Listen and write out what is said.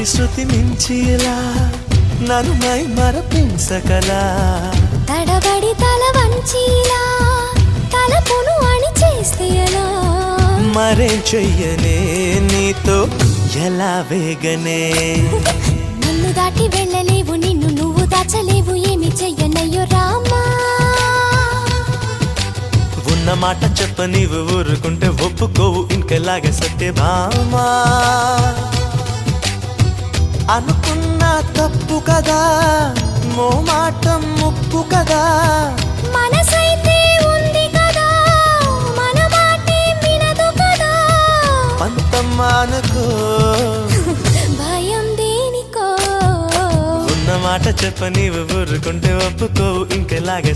శృతి శృతి మించిలా నన్ను మై మరపించకలా తడబడి తల వంచిలా తలపును అణి చేస్తే ఎలా మరేం చెయ్యనే నీతో ఎలా వేగనే నన్ను దాటి వెళ్ళలేవు నిన్ను నువ్వు దాచలేవు ఏమి చెయ్యనయ్యో రామా ఉన్న మాట చెప్ప నీవు ఊరుకుంటే ఒప్పుకోవు ఇంకెలాగే సత్యభామా అనుకున్నా తప్పు కదా మో మాట ముప్పు కదా మనసైతే ఉంది కదా మన మాటే వినదు కదా పంతమ్మానుకో భయం దేనికో ఉన్న మాట చెప్ప నీవు ఊరుకుంటే ఒప్పుకోవు ఇంకెలాగే